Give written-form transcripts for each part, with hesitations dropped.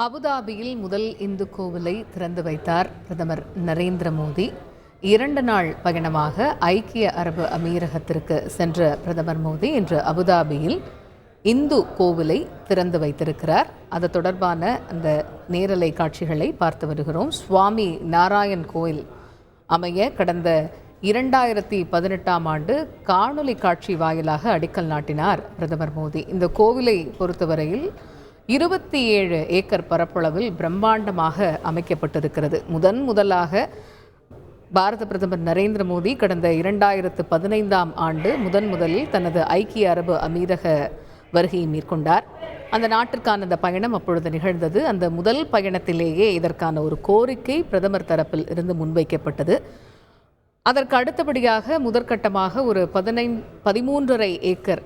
அபுதாபியில் முதல் இந்து கோவிலை திறந்து வைத்தார் பிரதமர் நரேந்திர மோடி. 2 நாள் பயணமாக ஐக்கிய அரபு அமீரகத்திற்கு சென்ற பிரதமர் மோடி இன்று அபுதாபியில் இந்து கோவிலை திறந்து வைத்திருக்கிறார். அது தொடர்பான அந்த நேரலை காட்சிகளை பார்த்து வருகிறோம். சுவாமி நாராயண் கோயில் அமைய கடந்த 2018ஆம் ஆண்டு காணொலி காட்சி வாயிலாக அடிக்கல் நாட்டினார் பிரதமர் மோடி. இந்த கோவிலை பொறுத்தவரையில் 27 ஏக்கர் பரப்பளவில் பிரம்மாண்டமாக அமைக்கப்பட்டிருக்கிறது. முதலாக பாரத பிரதமர் நரேந்திர மோடி கடந்த 2015ஆம் ஆண்டு முதலில் தனது ஐக்கிய அரபு அமீரக வருகையை மேற்கொண்டார். அந்த நாட்டிற்கான அந்த பயணம் அப்பொழுது நிகழ்ந்தது. அந்த முதல் பயணத்திலேயே இதற்கான ஒரு கோரிக்கை பிரதமர் தரப்பில் இருந்து முன்வைக்கப்பட்டது. அதற்கு அடுத்தபடியாக முதற்கட்டமாக ஒரு 13.5 ஏக்கர்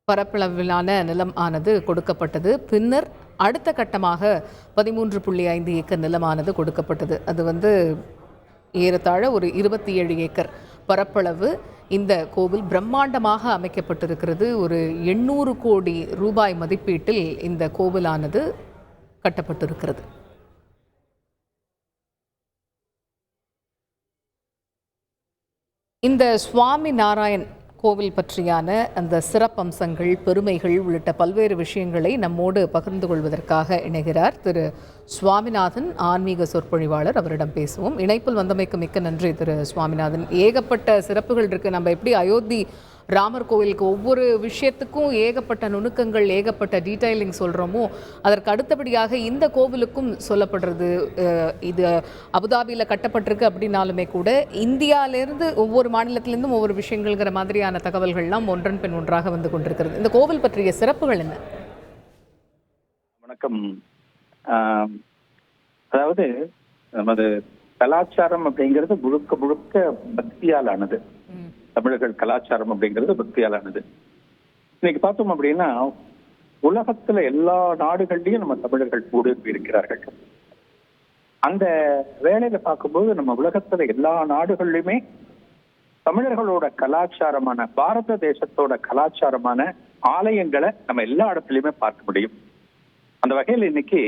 பரப்பளவிலான நிலம் ஆனது கொடுக்கப்பட்டது. பின்னர் அடுத்த கட்டமாக 13.5 ஏக்கர் நிலமானது கொடுக்கப்பட்டது. அது ஏறத்தாழ ஒரு 27 ஏக்கர் பரப்பளவு இந்த கோவில் பிரம்மாண்டமாக அமைக்கப்பட்டிருக்கிறது. ஒரு 800 கோடி ரூபாய் மதிப்பீட்டில் இந்த கோவிலானது கட்டப்பட்டிருக்கிறது. இந்த சுவாமி நாராயண் கோவில் பற்றியான அந்த சிறப்பம்சங்கள், பெருமைகள் உள்ளிட்ட பல்வேறு விஷயங்களை நம்மோடு பகிர்ந்து கொள்வதற்காக இணைகிறார் திரு சுவாமிநாதன், ஆன்மீக சொற்பொழிவாளர். அவரிடம் பேசுவோம். இணைப்பில் வந்தமைக்கு மிக்க நன்றி திரு சுவாமிநாதன். ஏகப்பட்ட சிறப்புகள் இருக்கு. நம்ம எப்படி அயோத்தி ராமர் கோவிலுக்கு ஒவ்வொரு விஷயத்துக்கும் ஏகப்பட்ட நுணுக்கங்கள், ஏகப்பட்ட டீடைலிங் சொல்கிறோமோ, அதற்கு அடுத்தபடியாக இந்த கோவிலுக்கும் சொல்லப்படுறது. இது அபுதாபியில் கட்டப்பட்டிருக்கு அப்படின்னாலுமே கூட இந்தியாவிலேருந்து ஒவ்வொரு மாநிலத்திலேருந்தும் ஒவ்வொரு விஷயங்கள்ங்கிற மாதிரியான தகவல்கள்லாம் ஒன்றன் பின் ஒன்றாக வந்து கொண்டிருக்கிறது. இந்த கோவில் பற்றிய சிறப்புகள் என்ன? வணக்கம். அதாவது நமது கலாச்சாரம் அப்படிங்கிறது முழுக்க முழுக்க பக்தியால் ஆனது. தமிழர்கள் கலாச்சாரம் அப்படிங்கிறது பக்தியாலானது. இன்னைக்கு பார்த்தோம் அப்படின்னா உலகத்துல எல்லா நாடுகள்லயும் நம்ம தமிழர்கள் ஊடுருவி இருக்கிறார்கள். அந்த வேலையில பார்க்கும்போது நம்ம உலகத்துல எல்லா நாடுகள்லயுமே தமிழர்களோட கலாச்சாரமான, பாரத தேசத்தோட கலாச்சாரமான ஆலயங்களை நம்ம எல்லா இடத்துலயுமே பார்க்க முடியும். அந்த வகையில் இன்னைக்கு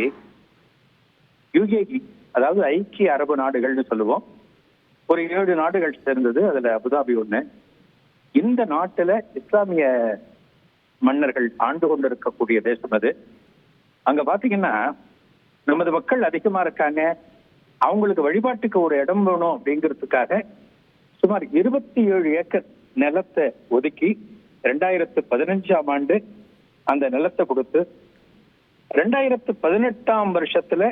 UAE, அதாவது ஐக்கிய அரபு நாடுகள்னு சொல்லுவோம், ஒரு 7 நாடுகள் சேர்ந்தது. அதுல அபுதாபி ஒண்ணு. இந்த நாட்டுல இஸ்லாமிய மன்னர்கள் ஆண்டு கொண்டிருக்கக்கூடிய தேசம் அது. அங்க பாத்தீங்கன்னா நமது மக்கள் அதிகமா இருக்காங்க. அவங்களுக்கு வழிபாட்டுக்கு ஒரு இடம் வேணும் அப்படிங்கிறதுக்காக சுமார் 27 ஏக்கர் நிலத்தை ஒதுக்கி 2015ஆம் ஆண்டு அந்த நிலத்தை கொடுத்து 2018ஆம் வருஷத்துல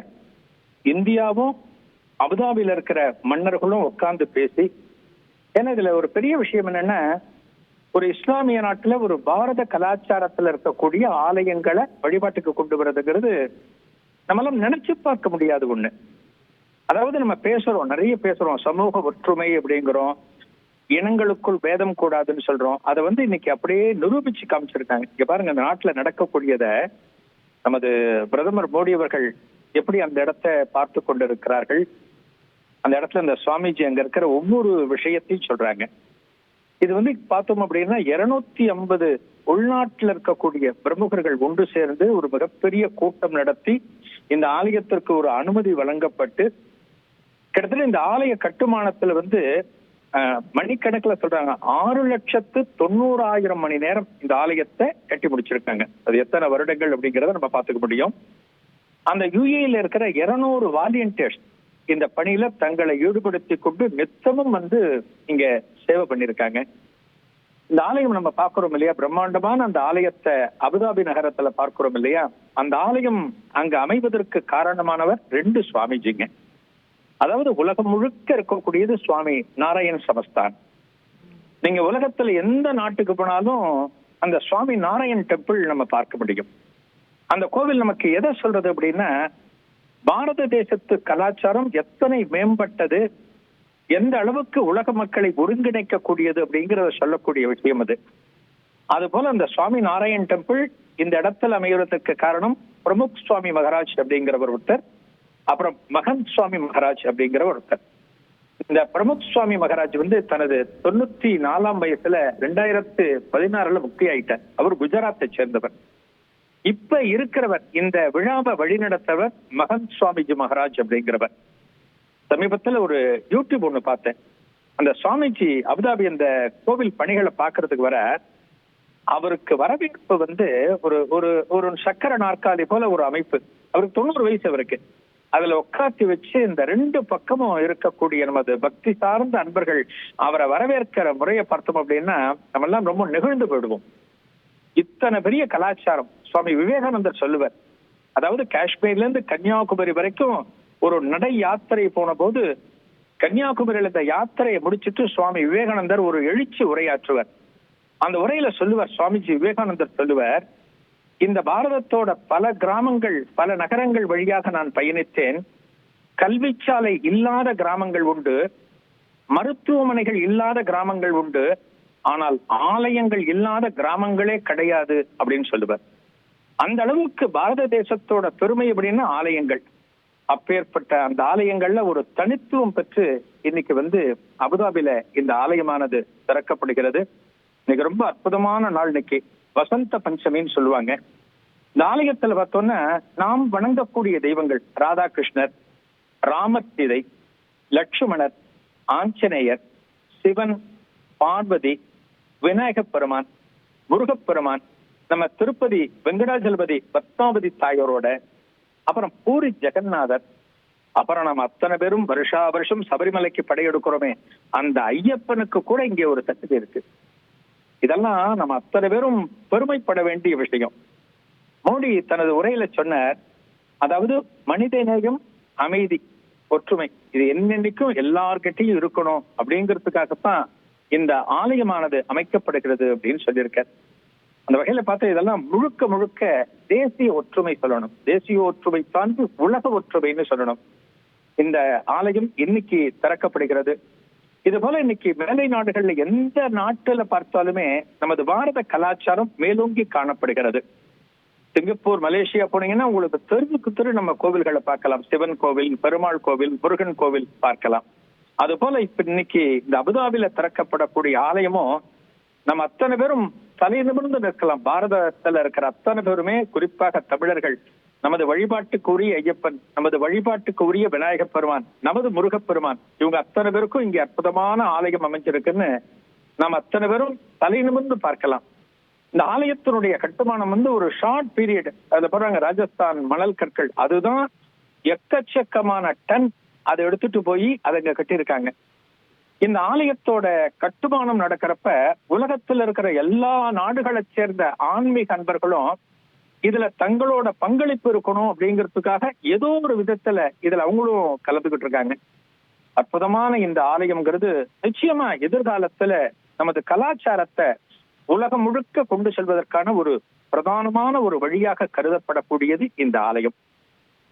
இந்தியாவும் அபுதாபியில இருக்கிற மன்னர்களும் உட்கார்ந்து பேசி, ஏன்னா இதுல ஒரு பெரிய விஷயம் என்னன்னா, ஒரு இஸ்லாமிய நாட்டுல ஒரு பாரத கலாச்சாரத்துல இருக்கக்கூடிய ஆலயங்களை வழிபாட்டுக்கு கொண்டு வரதுங்கிறது நம்மளாம் நினைச்சு பார்க்க முடியாது ஒண்ணு. அதாவது நம்ம பேசுறோம், நிறைய பேசுறோம், சமூக ஒற்றுமை அப்படிங்கிறோம், இனங்களுக்குள் பேதம் கூடாதுன்னு சொல்றோம். அதை இன்னைக்கு அப்படியே நிரூபிச்சு காமிச்சிருக்காங்க. இங்க பாருங்க, அந்த நாட்டுல நடக்கக்கூடியத நமது பிரதமர் மோடி அவர்கள் எப்படி அந்த இடத்தை பார்த்து கொண்டிருக்கிறார்கள். அந்த இடத்துல இந்த சுவாமிஜி அங்க இருக்கிற ஒவ்வொரு விஷயத்தையும் சொல்றாங்க. இது பார்த்தோம் அப்படின்னா 250 உள்நாட்டில் இருக்கக்கூடிய பிரமுகர்கள் ஒன்று சேர்ந்து ஒரு மிகப்பெரிய கூட்டம் நடத்தி இந்த ஆலயத்திற்கு ஒரு அனுமதி வழங்கப்பட்டு கிட்டத்தட்ட இந்த ஆலய கட்டுமானத்துல மணிக்கணக்கில் சொல்றாங்க 6,90,000 மணி நேரம் இந்த ஆலயத்தை கட்டி முடிச்சிருக்காங்க. அது எத்தனை வருடங்கள் அப்படிங்கிறத நம்ம பார்த்துக்க முடியும். அந்த UAEல இருக்கிற 200 வாலண்டியர்ஸ் இந்த பணியில தங்களை ஈடுபடுத்தி கொண்டு நித்தமும் இங்க சேவை பண்ணிருக்காங்க. இந்த ஆலயம் நம்ம பார்க்கிறோம் இல்லையா, பிரம்மாண்டமான அந்த ஆலயத்தை அபுதாபி நகரத்துல பார்க்கிறோம் இல்லையா. அந்த ஆலயம் அங்க அமைவதற்கு காரணமானவர் 2 சுவாமிஜிங்க. அதாவது உலகம் முழுக்க இருக்கக்கூடியது சுவாமி நாராயண் சமஸ்தான். நீங்க உலகத்துல எந்த நாட்டுக்கு போனாலும் அந்த சுவாமி நாராயண் டெம்பிள் நம்ம பார்க்க முடியும். அந்த கோவில் நமக்கு எதை சொல்றது அப்படின்னா, பாரத தேசத்து கலாச்சாரம் எத்தனை மேம்பட்டது, எந்த அளவுக்கு உலக மக்களை ஒருங்கிணைக்கக்கூடியது அப்படிங்கிறத சொல்லக்கூடிய விஷயம் அது. அது போல அந்த சுவாமி நாராயண் டெம்பிள் இந்த இடத்துல அமைவதற்கு காரணம் பிரமுக் சுவாமி மகாராஜ் அப்படிங்கிறவர் ஒருத்தர், அப்புறம் மகந்த் சுவாமி மகாராஜ் அப்படிங்கிற ஒருத்தர். இந்த பிரமுக் சுவாமி மகாராஜ் தனது 94ஆம் வயசுல 2016ல முக்தி ஆயிட்டார். அவர் குஜராத்தை சேர்ந்தவர். இப்ப இருக்கிறவர், இந்த விழாவை வழிநடத்தவர் மகந்த் சுவாமிஜி மகாராஜ் அப்படிங்கிறவர். சமீபத்துல ஒரு யூடியூப் ஒண்ணு பார்த்தேன். அந்த சுவாமிஜி அபுதாபி அந்த கோவில் பணிகளை பாக்குறதுக்கு வர, அவருக்கு வரவேற்பு ஒரு ஒரு ஒரு சக்கர நாற்காலி போல ஒரு அமைப்பு. அவருக்கு 90 வயசு அவருக்கு. அதுல உட்காத்தி வச்சு இந்த 2 பக்கமும் இருக்கக்கூடிய நமது பக்தி சார்ந்த அன்பர்கள் அவரை வரவேற்கிற முறையை பார்த்தோம் அப்படின்னா நம்ம எல்லாம் ரொம்ப நெகிழ்ந்து போயிடுவோம். இத்தனை பெரிய கலாச்சாரம். சுவாமி விவேகானந்தர் சொல்லுவார், அதாவது காஷ்மீர்ல இருந்து கன்னியாகுமரி வரைக்கும் ஒரு நடை யாத்திரை போன போது கன்னியாகுமரியில இந்த யாத்திரையை முடிச்சுட்டு சுவாமி விவேகானந்தர் ஒரு எழுச்சி உரையாற்றுவார். அந்த உரையில சொல்லுவார், சுவாமிஜி விவேகானந்தர் சொல்லுவார், இந்த பாரதத்தோட பல கிராமங்கள் பல நகரங்கள் வழியாக நான் பயணித்தேன். கல்வி சாலை இல்லாத கிராமங்கள் உண்டு, மருத்துவமனைகள் இல்லாத கிராமங்கள் உண்டு, ஆனால் ஆலயங்கள் இல்லாத கிராமங்களே கிடையாது அப்படின்னு சொல்லுவார். அந்த அளவுக்கு பாரத தேசத்தோட பெருமை அப்படின்னா ஆலயங்கள். அப்பேற்பட்ட அந்த ஆலயங்கள்ல ஒரு தனித்துவம் பெற்று இன்னைக்கு அபுதாபில இந்த ஆலயமானது திறக்கப்படுகிறது. இன்னைக்கு ரொம்ப அற்புதமான நாள். இன்னைக்கு வசந்த பஞ்சமின்னு சொல்லுவாங்க. இந்த ஆலயத்துல பார்த்தோம்னா நாம் வணங்கக்கூடிய தெய்வங்கள் ராதாகிருஷ்ணர், ராமர் சீதை, லட்சுமணர், ஆஞ்சநேயர், சிவன், பார்வதி, விநாயகப் பெருமான், முருகப்பெருமான், நம்ம திருப்பதி வெங்கடாஜலபதி பத்மாவதி தாயோரோட, அப்புறம் பூரி ஜெகநாதர், அப்புறம் நம்ம அத்தனை பேரும் வருஷா வருஷம் சபரிமலைக்கு படையெடுக்கிறோமே அந்த ஐயப்பனுக்கு கூட இங்கே ஒரு தட்டு இருக்கு. இதெல்லாம் நம்ம அத்தனை பேரும் பெருமைப்பட வேண்டிய விஷயம். மோடி தனது உரையில சொன்னார், அதாவது மனித நேயம், அமைதி, ஒற்றுமை இது என்னென்னைக்கும் எல்லார்கிட்டையும் இருக்கணும் அப்படிங்கிறதுக்காகத்தான் இந்த ஆலயமானது அமைக்கப்படுகிறது அப்படின்னு சொல்லியிருக்கார். அந்த வகையில பார்த்தா இதெல்லாம் முழுக்க முழுக்க தேசிய ஒற்றுமை சொல்லணும். தேசிய ஒற்றுமை தாண்டி உலக ஒற்றுமைன்னு சொல்லணும். இந்த ஆலயம் இன்னைக்கு திறக்கப்படுகிறது. இது போல இன்னைக்கு மேலை நாடுகள்ல எந்த நாட்டுல பார்த்தாலுமே நமது பாரத கலாச்சாரம் மேலோங்கி காணப்படுகிறது. சிங்கப்பூர், மலேசியா போனீங்கன்னா உங்களுக்கு தெரு நம்ம கோவில்களை பார்க்கலாம். சிவன் கோவில், பெருமாள் கோவில், முருகன் கோவில் பார்க்கலாம். அது போல இப்ப இன்னைக்கு இந்த அபுதாபில திறக்கப்படக்கூடிய ஆலயமும் நம்ம அத்தனை பேரும் தலை நிமிர்ந்து நிற்கலாம். பாரதத்துல இருக்கிற அத்தனை பேருமே, குறிப்பாக தமிழர்கள், நமது வழிபாட்டுக்கு உரிய ஐயப்பன், நமது வழிபாட்டுக்கு உரிய விநாயகப் பெருமான், நமது முருகப்பெருமான், இவங்க அத்தனை பேருக்கும் இங்க அற்புதமான ஆலயம் அமைஞ்சிருக்குன்னு நாம் அத்தனை பேரும் தலை நிமிர்ந்து பார்க்கலாம். இந்த ஆலயத்தினுடைய கட்டுமானம் ஒரு ஷார்ட் பீரியட். அதுல போறாங்க ராஜஸ்தான் மணல் கற்கள், அதுதான் எக்கச்சக்கமான டன் அதை எடுத்துட்டு போய் அதை இங்க கட்டியிருக்காங்க. இந்த ஆலயத்தோட கட்டுமானம் நடக்கிறப்ப உலகத்துல இருக்கிற எல்லா நாடுகளை சேர்ந்த ஆன்மீக அன்பர்களும் இதுல தங்களோட பங்களிப்பு இருக்கணும் அப்படிங்கிறதுக்காக ஏதோ ஒரு விதத்துல இதுல அவங்களும் கலந்துகிட்டு இருக்காங்க. அற்புதமான இந்த ஆலயம்ங்கிறது நிச்சயமா எதிர்காலத்துல நமது கலாச்சாரத்தை உலகம் முழுக்க கொண்டு செல்வதற்கான ஒரு பிரதானமான ஒரு வழியாக கருதப்படக்கூடியது இந்த ஆலயம்.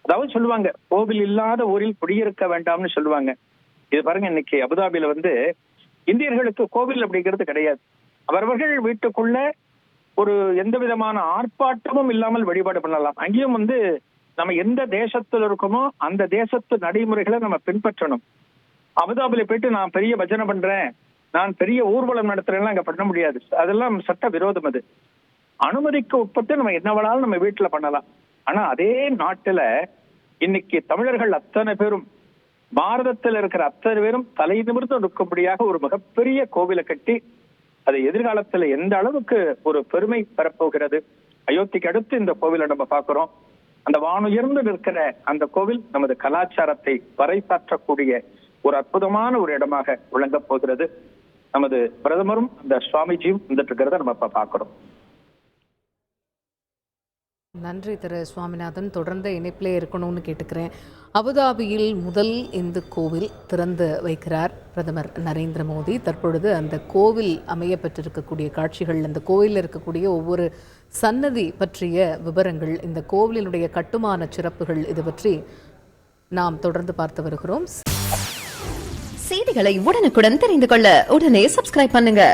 அதாவது சொல்லுவாங்க, கோவில் இல்லாத ஊரில் குடியிருக்க வேண்டாம்னு சொல்லுவாங்க. இது பாருங்க, இன்னைக்கு அபுதாபில இந்தியர்களுக்கு கோவில் அப்படிங்கிறது கிடையாது. அவரவர்கள் வீட்டுக்குள்ள ஒரு எந்த விதமான ஆர்ப்பாட்டமும் இல்லாமல் வழிபாடு பண்ணலாம். அங்கேயும் நம்ம எந்த தேசத்துல இருக்கோமோ அந்த தேசத்து நடைமுறைகளை நம்ம பின்பற்றணும். அபுதாபில போயிட்டு நான் பெரிய பஜனை பண்றேன், நான் பெரிய ஊர்வலம் நடத்துறேன்னா அங்க பண்ண முடியாது. அதெல்லாம் சட்ட விரோதம். அது அனுமதிக்கு உட்பட்டு நம்ம என்ன வேணாலும் நம்ம வீட்டுல பண்ணலாம். ஆனா அதே நாட்டுல இன்னைக்கு தமிழர்கள் அத்தனை பேரும், பாரதத்தில் இருக்கிற அத்தனை பேரும் தலை நிமிர்ந்து நிற்கும்படியாக ஒரு மிகப்பெரிய கோவிலை கட்டி அது எதிர்காலத்துல எந்த அளவுக்கு ஒரு பெருமை பெறப்போகிறது. அயோத்திக்கு அடுத்து இந்த கோவிலை நம்ம பார்க்கிறோம். அந்த வானுயர்ந்து நிற்கிற அந்த கோவில் நமது கலாச்சாரத்தை பறைசாற்றக்கூடிய ஒரு அற்புதமான ஒரு இடமாக விளங்க போகிறது. நமது பிரதமரும் அந்த சுவாமிஜியும் வந்துட்டு இருக்கிறத நம்ம இப்ப பார்க்கிறோம். நன்றி திரு சுவாமிநாதன். தொடர்ந்து இணைப்பிலே இருக்கணும்னு கேட்டுக்கிறேன். அபுதாபியில் முதல் இந்து கோவில் திறந்து வைக்கிறார் பிரதமர் நரேந்திர மோடி. தற்பொழுது அந்த கோவில் அமைய பெற்றிருக்கக்கூடிய காட்சிகள், அந்த கோவிலில் இருக்கக்கூடிய ஒவ்வொரு சன்னதி பற்றிய விவரங்கள், இந்த கோவிலினுடைய கட்டுமான சிறப்புகள், இது பற்றி நாம் தொடர்ந்து பார்த்து வருகிறோம். செய்திகளை உடனுக்குடன் தெரிந்து கொள்ள உடனே சப்ஸ்கிரைப் பண்ணுங்க.